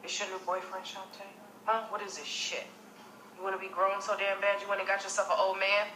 It's your new boyfriend, Shantè? Huh? What is this shit? You want to be grown so damn bad you went and got yourself an old man?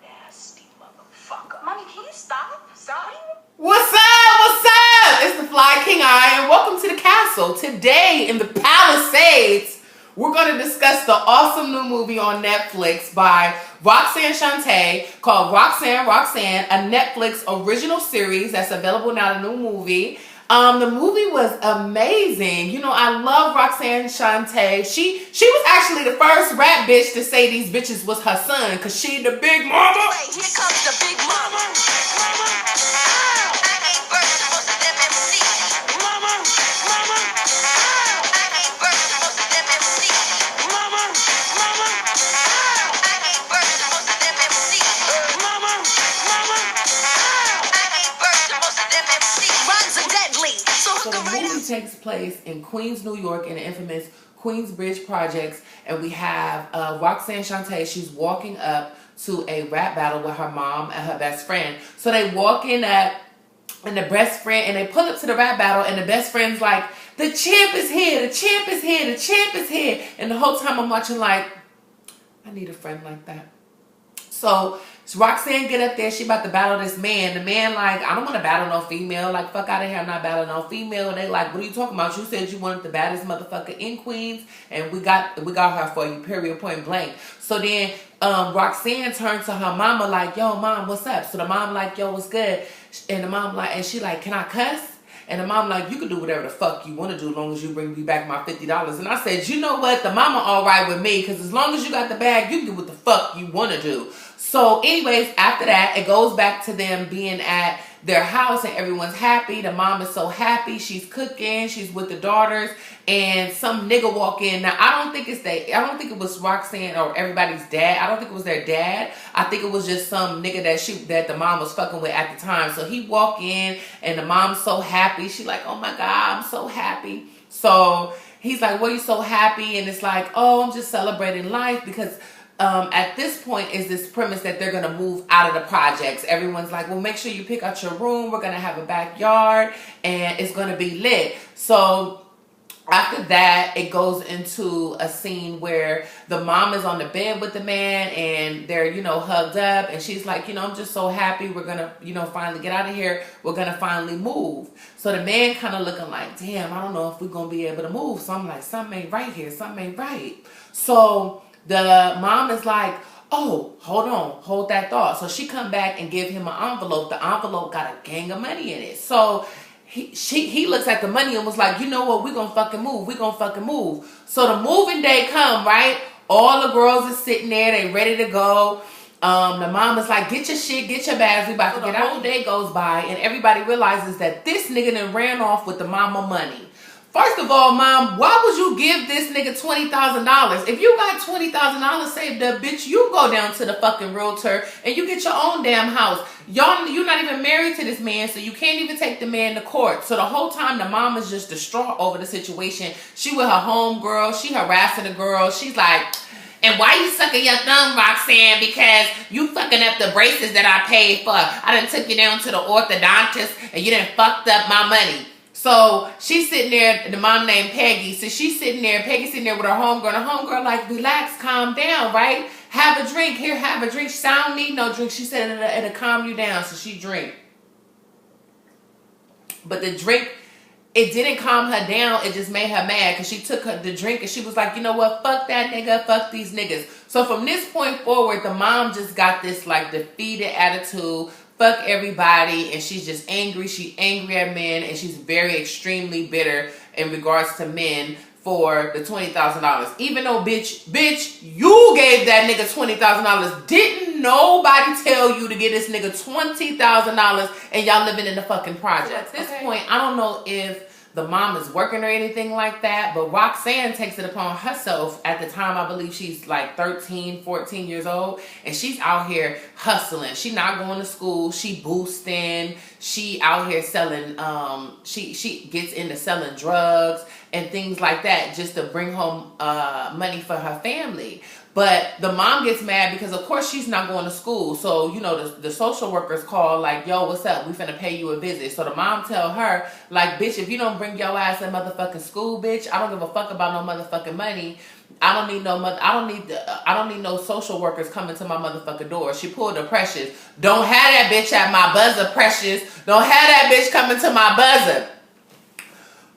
Nasty motherfucker. Mommy, can you stop? Stop. What's up? What's up? It's the Flykingi, and welcome to the castle. Today in the Palisades, we're going to discuss the awesome new movie on Netflix by Roxanne Shantè called Roxanne Roxanne, a Netflix original series that's available now, the new movie. The movie was amazing. You know, I love Roxanne Shantè. She was actually the first rap bitch to say these bitches was her son, cause she the big mama. Wait, here comes the big mama. I gave birth to most of them MCs. I gave birth to most of them MCs. I gave birth to most of them MCs. I gave birth to most of them MCs. Runs are deadly. So the movie takes place in Queens, New York, in the infamous Queensbridge Projects, and we have Roxanne Shantè. She's walking up to a rap battle with her mom and her best friend. So they walk in at, and the best friend, and they pull up to the rap battle, and the best friend's like, the champ is here, the champ is here, the champ is here. And the whole time I'm watching like, I need a friend like that. So Roxanne get up there, she about to battle this man. The man like, I don't want to battle no female. Like, fuck out of here, I'm not battling no female. And they like, what are you talking about? You said you wanted the baddest motherfucker in Queens, and we got her for you, period, point blank. So then Roxanne turned to her mama like, yo, mom, what's up? So the mom like, yo, what's good? And the mom like, and she like, can I cuss? And the mom like, you can do whatever the fuck you want to do as long as you bring me back my $50. And I said, you know what? The mama all right with me, because as long as you got the bag, you can do what the fuck you want to do. So anyways, after that, it goes back to them being at their house and everyone's happy. The mom is so happy. She's cooking. She's with the daughters. And some nigga walk in. Now, I don't think it was Roxanne or everybody's dad. I don't think it was their dad. I think it was just some nigga that the mom was fucking with at the time. So he walk in and the mom's so happy. She like, oh my God, I'm so happy. So he's like, what are you so happy? And it's like, oh, I'm just celebrating life because at this point is this premise that they're going to move out of the projects. Everyone's like, well, make sure you pick out your room. We're going to have a backyard and it's going to be lit. So after that, it goes into a scene where the mom is on the bed with the man and they're, hugged up. And she's like, I'm just so happy. We're going to, finally get out of here. We're going to finally move. So the man kind of looking like, damn, I don't know if we're going to be able to move. So I'm like, something ain't right here. Something ain't right. So the mom is like, oh, hold on, hold that thought. So she come back and give him an envelope. The envelope got a gang of money in it. So he looks at the money and was like, you know what, we're going to fucking move. We're going to fucking move. So the moving day come, right? All the girls are sitting there. They ready to go. The mom is like, get your shit, get your bags. We about to get out. The whole day goes by and everybody realizes that this nigga done ran off with the mama money. First of all, mom, why would you give this nigga $20,000? If you got $20,000 saved up, bitch, you go down to the fucking realtor and you get your own damn house. You're not even married to this man, so you can't even take the man to court. So the whole time, the mom is just distraught over the situation. She with her homegirl. She harassing the girl. She's like, and why you sucking your thumb, Roxanne? Because you fucking up the braces that I paid for. I done took you down to the orthodontist and you done fucked up my money. So she's sitting there, the mom named Peggy. So she's sitting there, Peggy's sitting there with her homegirl. The homegirl like, relax, calm down, right? Have a drink. Here, have a drink. She said, I don't need no drink. She said it'll calm you down. So she drink. But the drink, it didn't calm her down. It just made her mad because she took the drink and she was like, you know what? Fuck that nigga. Fuck these niggas. So from this point forward, the mom just got this like defeated attitude. Fuck everybody, and she's just angry. She's angry at men, and she's very extremely bitter in regards to men for the $20,000. Even though, bitch, you gave that nigga $20,000. Didn't nobody tell you to give this nigga $20,000 and y'all living in the fucking project? At this point, I don't know if the mom is working or anything like that, but Roxanne takes it upon herself. At the time, I believe she's like 13, 14 years old, and she's out here hustling. She not going to school. She boosting. She out here selling, she gets into selling drugs and things like that just to bring home money for her family. But the mom gets mad because, of course, she's not going to school. So, you know, the social workers call like, yo, what's up? We finna pay you a visit. So the mom tell her, like, bitch, if you don't bring your ass in motherfucking school, bitch, I don't give a fuck about no motherfucking money. I don't need no I don't need no social workers coming to my motherfucking door. She pulled a Precious. Don't have that bitch at my buzzer, Precious. Don't have that bitch coming to my buzzer.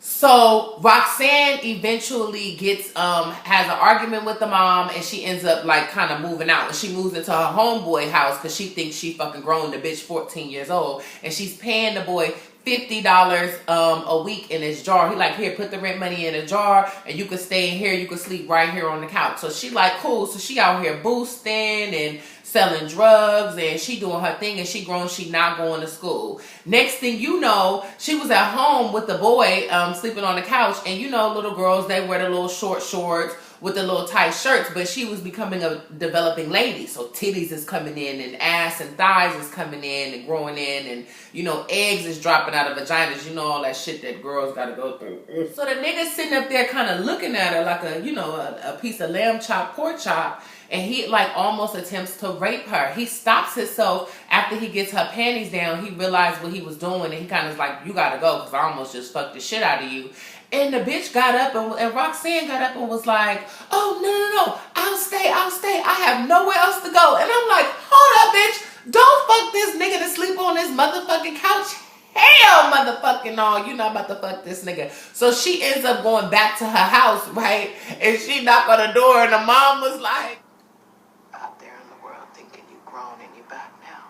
So Roxanne eventually gets has an argument with the mom, and she ends up like kind of moving out. And she moves into her homeboy house because she thinks she fucking grown. The bitch 14 years old, and she's paying the boy $50 a week in his jar. He like, here, put the rent money in a jar, and you can stay in here. You can sleep right here on the couch. So she like, cool. So she out here boosting and selling drugs, and she doing her thing, and she grown. She not going to school. Next thing you know, she was at home with the boy sleeping on the couch, and you know, little girls, they wear the little short shorts with the little tight shirts, but she was becoming a developing lady. So titties is coming in, and ass and thighs is coming in and growing in, and you know, eggs is dropping out of vaginas. You know, all that shit that girls gotta go through. So the nigga sitting up there kind of looking at her like a, you know, a piece of lamb chop, pork chop, and he like almost attempts to rape her. He stops himself after he gets her panties down. He realized what he was doing, and he kind of like, you gotta go, because I almost just fucked the shit out of you. And the bitch got up, and Roxanne got up and was like, oh, no, I'll stay. I have nowhere else to go. And I'm like, hold up, bitch. Don't fuck this nigga to sleep on this motherfucking couch. Hell, motherfucking no, you're not about to fuck this nigga. So she ends up going back to her house, right? And she knocked on the door, and the mom was like, out there in the world thinking you grown and you back now.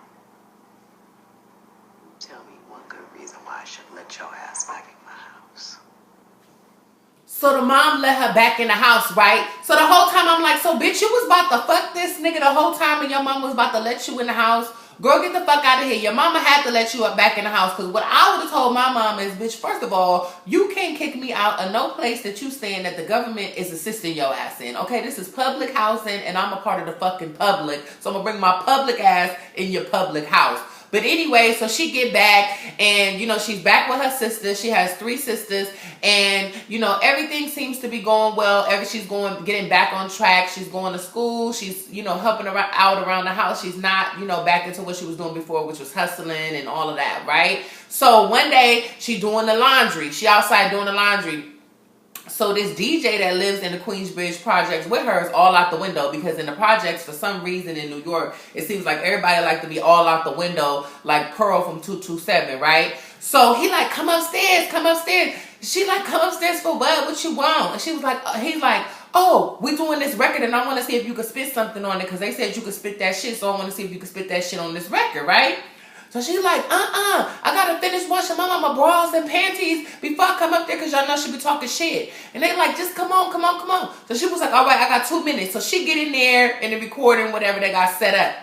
Tell me one good reason why I should let your ass back in my house. so the mom let her back in the house, right? So the whole time I'm like, so bitch, you was about to fuck this nigga the whole time, and your mom was about to let you in the house? Girl, get the fuck out of here. Your mama had to let you up back in the house, because what I would have told my mom is, bitch, first of all, you can't kick me out of no place that you staying that the government is assisting your ass in. Okay, this is public housing, and I'm a part of the fucking public, so I'm gonna bring my public ass in your public house. But anyway, so she get back, and, you know, she's back with her sister. She has 3 sisters, and, you know, everything seems to be going well. She's getting back on track. She's going to school. She's, you know, helping her out around the house. She's not, you know, back into what she was doing before, which was hustling and all of that, right? So one day, she doing the laundry. She outside doing the laundry. So this DJ that lives in the Queensbridge projects with her is all out the window, because in the projects, for some reason in New York, it seems like everybody like to be all out the window, like Pearl from 227, right? So he like, come upstairs. She like, come upstairs for what? What you want? And she was like, he's like, oh, we doing this record, and I want to see if you could spit something on it, because they said you could spit that shit, so I want to see if you could spit that shit on this record, right? So she's like, I gotta finish washing my mama bras and panties before I come up there, because y'all know she be talking shit. And they like, just come on. So she was like, all right, I got 2 minutes. So she get in there in the recording, whatever they got set up.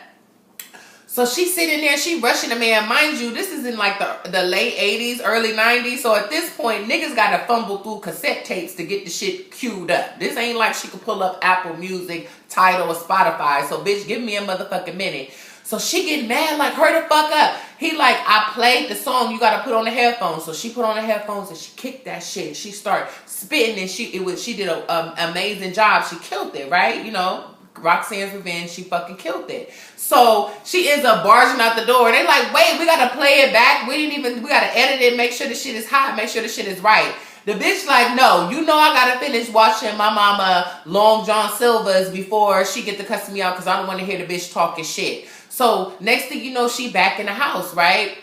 So she's sitting there, she rushing the man. Mind you, this is in like the late 80s, early 90s. So at this point, niggas gotta fumble through cassette tapes to get the shit queued up. This ain't like she could pull up Apple Music, Tidal, or Spotify. So bitch, give me a motherfucking minute. So she get mad, like, hurry the fuck up. He like, I played the song, you gotta put on the headphones. So she put on the headphones and she kicked that shit. She started spitting, and she did an amazing job. She killed it, right? You know, Roxanne's Revenge, she fucking killed it. So she ends up barging out the door. They like, wait, we gotta play it back. We gotta edit it, make sure the shit is hot, make sure the shit is right. The bitch like, no, you know I gotta finish watching my mama Long John Silver's before she get to cuss me out, because I don't want to hear the bitch talking shit. So next thing you know, she back in the house, right?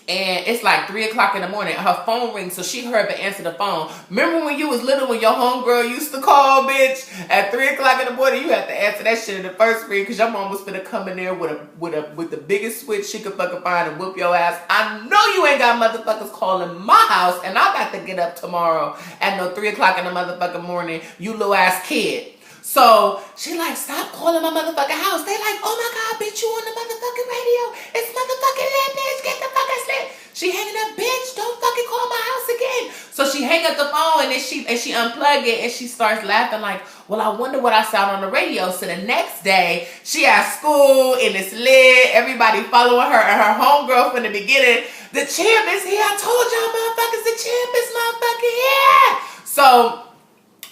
And it's like 3 o'clock in the morning. Her phone rings, so she heard to answer the phone. Remember when you was little, when your homegirl used to call, bitch? At 3 o'clock in the morning, you had to answer that shit in the first ring, because your mom was finna come in there with the biggest switch she could fucking find and whoop your ass. I know you ain't got motherfuckers calling my house, and I got to get up tomorrow at no 3 o'clock in the motherfucking morning, you little ass kid. So she like, stop calling my motherfucking house. They like, oh my God, bitch, you on the motherfucking radio. It's motherfucking lit, bitch. Get the fuck out lit. She hanging up, bitch. Don't fucking call my house again. So she hang up the phone, and then she unplug it, and she starts laughing like, well, I wonder what I sound on the radio. So the next day, she at school, and it's lit. Everybody following her, and her homegirl from the beginning. The champ is here. I told y'all motherfuckers, the champ is motherfucking here. So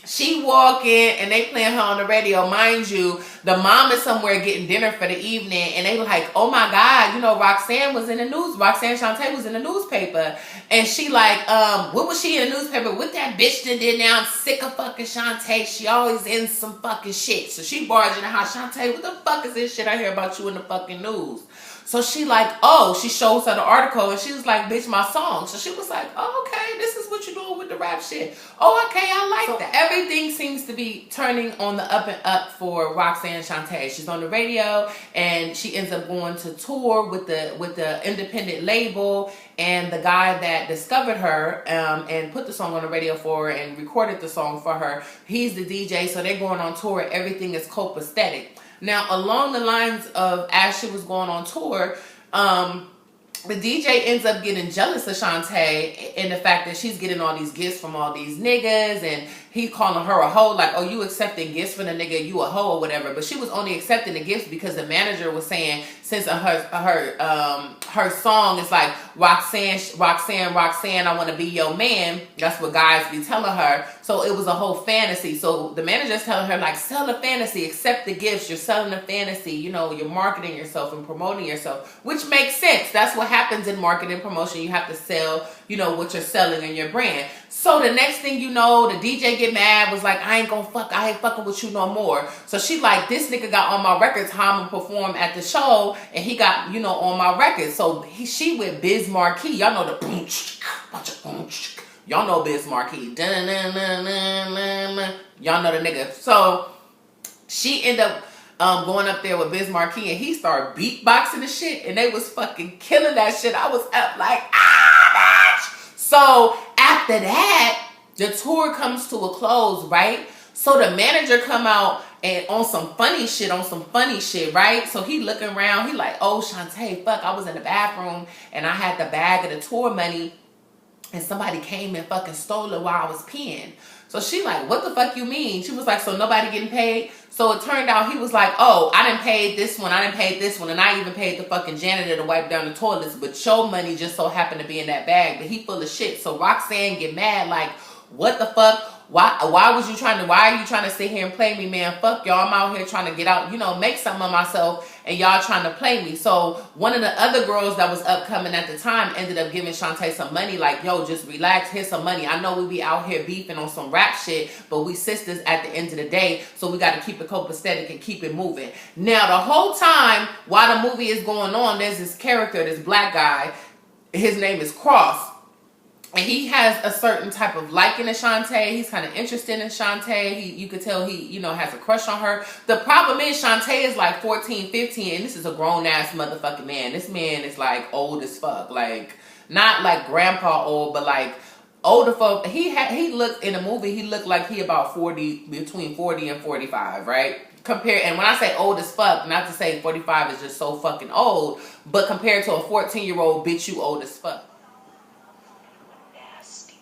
She walk in and they playing her on the radio. Mind you, the mom is somewhere getting dinner for the evening, and they like, oh my God, you know, Roxanne was in the news. Roxanne Shantè was in the newspaper, and she like, what was she in the newspaper with that bitch that did? Now I'm sick of fucking Shantè. She always in some fucking shit. So she barging in the house. Shantè, what the fuck is this shit I hear about you in the fucking news? So she like, oh, she shows her the article, and she was like, bitch, my song. So she was like, oh, okay, this is what you're doing with the rap shit. Oh, okay, I like that. Everything seems to be turning on the up and up for Roxanne Shantè. She's on the radio, and she ends up going to tour with the independent label, and the guy that discovered her and put the song on the radio for her and recorded the song for her, he's the DJ, so they're going on tour. Everything is copacetic. Now, along the lines of as she was going on tour, the DJ ends up getting jealous of Shantè in the fact that she's getting all these gifts from all these niggas, and he's calling her a hoe, like, oh, you accepting gifts from the nigga, you a hoe or whatever. But she was only accepting the gifts because the manager was saying, since her song is like, Roxanne, Roxanne, Roxanne, I want to be your man. That's what guys be telling her. So it was a whole fantasy. So the manager's telling her, like, sell the fantasy, accept the gifts. You're selling the fantasy. You know, you're marketing yourself and promoting yourself, which makes sense. That's what happens in marketing promotion. You have to sell, you know, what you're selling in your brand. So the next thing you know, the DJ get mad, was like, I ain't fucking with you no more. So she like, this nigga got on my records, how I'm gonna perform at the show, and he got, you know, on my records. So she with Biz Markie. Y'all know the y'all know Biz Markie. Y'all know the nigga. So she ended up going up there with Biz Markie, and he started beatboxing the shit, and they was fucking killing that shit. I was up like, bitch. So after that, the tour comes to a close, right? So the manager come out and on some funny shit, right? So he looking around, he like, oh, Shantè, fuck, I was in the bathroom and I had the bag of the tour money and somebody came and fucking stole it while I was peeing. So she like, what the fuck you mean? She was like, so nobody getting paid? So it turned out he was like, oh, I didn't pay this one, and I even paid the fucking janitor to wipe down the toilets, but your money just so happened to be in that bag, but he full of shit. So Roxanne get mad like, what the fuck? Why are you trying to sit here and play me, man? Fuck y'all, I'm out here trying to get out, you know, make something of myself, and y'all trying to play me. So one of the other girls that was upcoming at the time ended up giving Shantè some money, like, yo, just relax, here's some money. I know we be out here beefing on some rap shit, but we sisters at the end of the day, so we got to keep it copacetic and keep it moving. Now, the whole time while the movie is going on, there's this character, this black guy, his name is Cross. And he has a certain type of liking to Shantè. He's kind of interested in Shantè. You could tell he, you know, has a crush on her. The problem is Shantè is like 14, 15, and this is a grown-ass motherfucking man. This man is like old as fuck. Like, not like grandpa old, but like older folk. He looked, in the movie, he looked like he about 40, between 40 and 45, right? And when I say old as fuck, not to say 45 is just so fucking old, but compared to a 14-year-old, bitch, you old as fuck.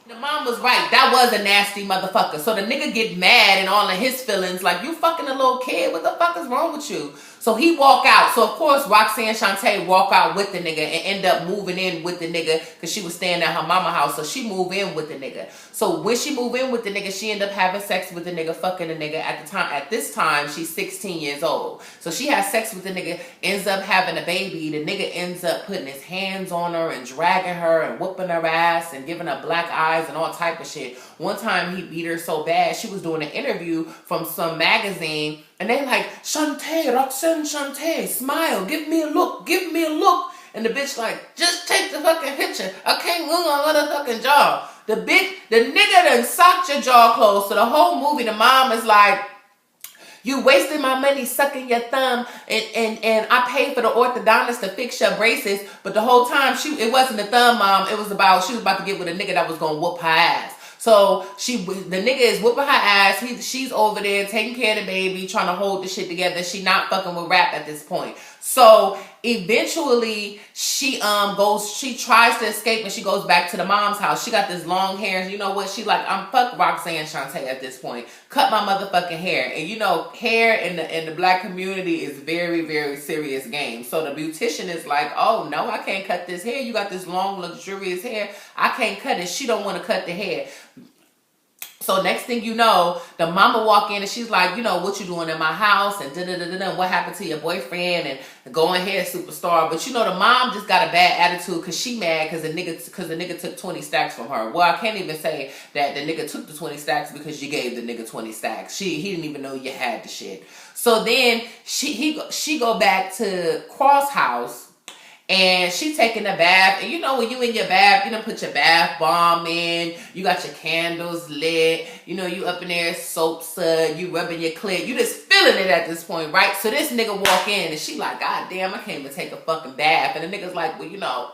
The mom was right. That was a nasty motherfucker. So the nigga get mad and all of his feelings like, you fucking a little kid. What the fuck is wrong with you? So he walk out. So of course Roxanne Shantè walk out with the nigga and end up moving in with the nigga because she was staying at her mama house. So she move in with the nigga. So when she move in with the nigga, she end up having sex with the nigga, fucking the nigga at the time. At this time, she's 16 years old. So she has sex with the nigga, ends up having a baby. The nigga ends up putting his hands on her and dragging her and whooping her ass and giving her black eyes and all type of shit. One time he beat her so bad, she was doing an interview from some magazine, and they like, Shantè, Roxanne Shantè, smile, give me a look. And the bitch like, just take the fucking picture. I can't move my motherfucking jaw. The nigga done socked your jaw closed. So the whole movie, the mom is like, you wasted my money sucking your thumb, and I paid for the orthodontist to fix your braces, but the whole time it wasn't the thumb, mom. It was about, she was about to get with a nigga that was gonna whoop her ass. So the nigga is whooping her ass. She's over there taking care of the baby, trying to hold the shit together. She not fucking with rap at this point. So eventually she tries to escape and she goes back to the mom's house. She got this long hair. And you know what? She like, I'm fuck Roxanne Shantè at this point. Cut my motherfucking hair. And you know, hair in the black community is very, very serious game. So the beautician is like, oh no, I can't cut this hair. You got this long, luxurious hair. I can't cut it. She don't want to cut the hair. So next thing you know, the mama walk in and she's like, you know, what you doing in my house and da-da-da-da-da, what happened to your boyfriend and go ahead, superstar. But you know, the mom just got a bad attitude because she mad because the nigga took 20 stacks from her. Well, I can't even say that the nigga took the 20 stacks because you gave the nigga 20 stacks. He didn't even know you had the shit. So then she go back to Cross house. And she taking a bath. And you know, when you in your bath, you done put your bath bomb in. You got your candles lit. You know, you up in there, soap sud. You rubbing your clit. You just feeling it at this point, right? So this nigga walk in and she like, God damn, I can't even take a fucking bath. And the nigga's like, well, you know,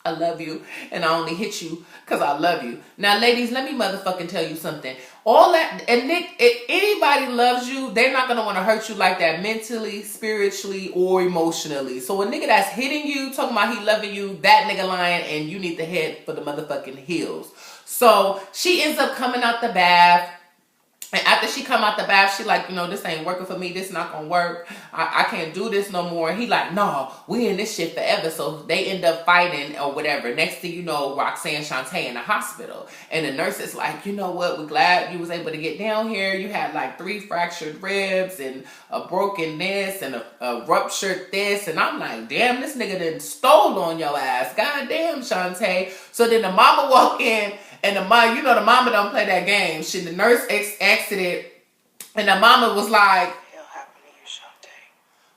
I love you, and I only hit you because I love you. Now, ladies, let me motherfucking tell you something. All that, and Nick, if anybody loves you, they're not going to want to hurt you like that mentally, spiritually, or emotionally. So a nigga that's hitting you, talking about he loving you, that nigga lying, and you need to head for the motherfucking heels. So she ends up coming out the bath. And after she come out the bath, she like, you know, this ain't working for me. This not gonna work. I can't do this no more. He like, no, we in this shit forever. So they end up fighting or whatever. Next thing you know, Roxanne Shantè in the hospital. And the nurse is like, you know what? We're glad you was able to get down here. You had like 3 fractured ribs and a broken this and a ruptured this. And I'm like, damn, this nigga done stole on your ass. God damn, Shantè. So then the mama walk in. And the mom, you know, the mama don't play that game. The nurse exited, and the mama was like, "It'll happen to you, Shantè."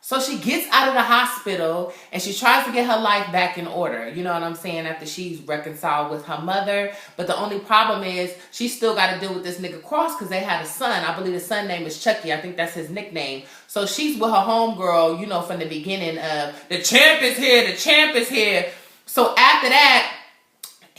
So she gets out of the hospital and she tries to get her life back in order. You know what I'm saying? After she's reconciled with her mother, but the only problem is she still got to deal with this nigga Cross because they had a son. I believe the son name is Chucky. I think that's his nickname. So she's with her homegirl, you know, from the beginning of the champ is here. The champ is here. So after that.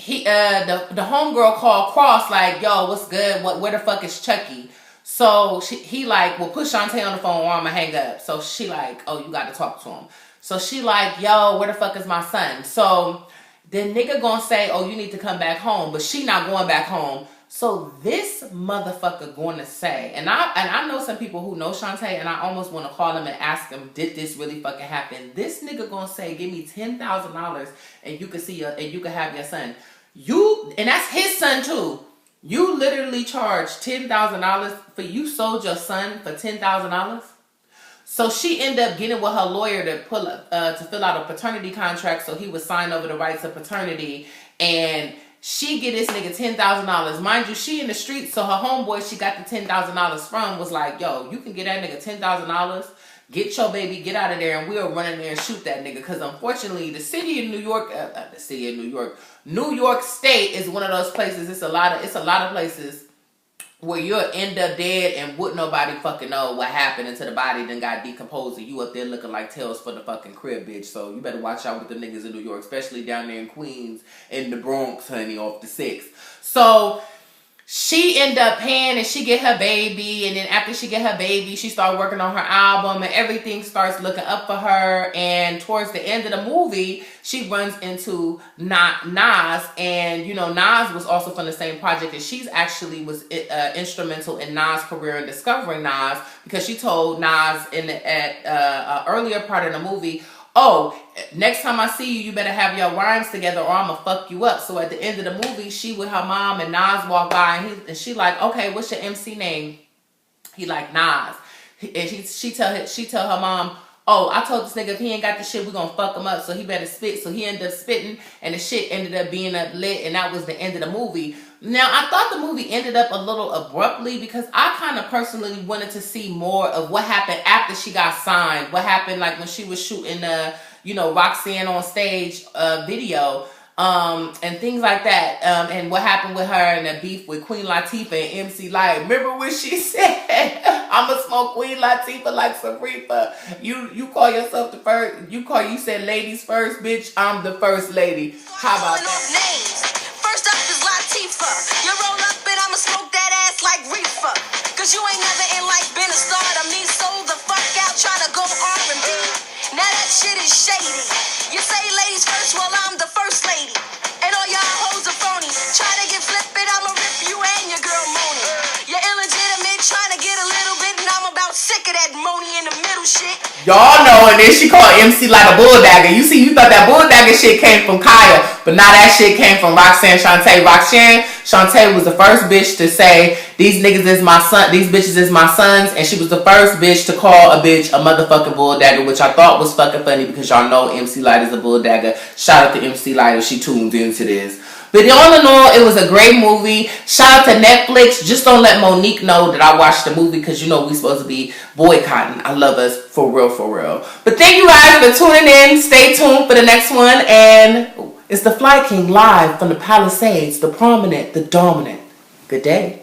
The homegirl called Cross like, yo, what's good? Where the fuck is Chucky? So he like, well, put Shantè on the phone or I'm gonna hang up. So she like, oh, you got to talk to him. So she like, yo, where the fuck is my son? So the nigga gonna say, oh, you need to come back home, but she not going back home. So this motherfucker going to say, and I know some people who know Shantè, and I almost want to call him and ask him, did this really fucking happen? This nigga gonna say, give me $10,000 and you can you can have your son. And that's his son too. You literally charged $10,000 for you sold your son for $10,000. So she ended up getting with her lawyer to fill out a paternity contract so he would sign over the rights of paternity, and she get this nigga $10,000. Mind you, she in the streets, so her homeboy she got the $10,000 from was like, yo, you can get that nigga $10,000. Get your baby, get out of there, and we'll run in there and shoot that nigga. Because unfortunately, the city of New York, New York State is one of those places. It's a lot of places where you'll end up dead and wouldn't nobody fucking know what happened until the body then got decomposed and you up there looking like tails for the fucking crib, bitch. So you better watch out with the niggas in New York, especially down there in Queens and the Bronx, honey, off the 6th. So she end up paying and she get her baby, and then after she get her baby, she start working on her album and everything starts looking up for her. And towards the end of the movie, she runs into Nas, and you know Nas was also from the same project, and she's actually was instrumental in Nas' career and discovering Nas because she told Nas at earlier part of the movie, oh, next time I see you, you better have your rhymes together or I'm gonna fuck you up. So at the end of the movie, she with her mom and Nas walk by and she like, okay, what's your MC name? He like, Nas. And she tell her mom, oh, I told this nigga if he ain't got the shit, we gonna fuck him up, so he better spit. So he ended up spitting and the shit ended up being lit, and that was the end of the movie. Now, I thought the movie ended up a little abruptly because I kind of personally wanted to see more of what happened after she got signed. What happened like when she was shooting the, you know, Roxanne on stage video and things like that. And what happened with her and the beef with Queen Latifah and MC Lyte. Remember when she said, I'ma smoke Queen Latifah like some reefer. You call yourself the first, you said ladies first, bitch, I'm the first lady. How about that? First up is Latifah. You roll up and I'ma smoke that ass like reefer. Cause you ain't never in life been a star to me. So the fuck out trying to go R&B. Now that shit is shady. You say ladies first, well I'm the first lady. And all y'all hoes are phony. Try to get flippin', I'ma rip you and your girl Moni. You're illegitimate, trying to get a little bit, and I'm about sick of that Moni in the middle shit. Y'all know, and then she called MC like a bulldagger. You see, you thought that bulldagger shit came from Kaya, but now that shit came from Roxanne Shantè. Roxanne Shantè was the first bitch to say, these niggas is my son, these bitches is my sons, and she was the first bitch to call a bitch a motherfucking bulldagger, which I thought was fucking funny because y'all know MC Light is a bulldagger. Shout out to MC Light if she tuned into this. But all in all, it was a great movie. Shout out to Netflix. Just don't let Monique know that I watched the movie because you know we supposed to be boycotting. I love us for real, for real. But thank you guys for tuning in. Stay tuned for the next one. And it's the Flykingi live from the Palisades, the prominent, the dominant. Good day.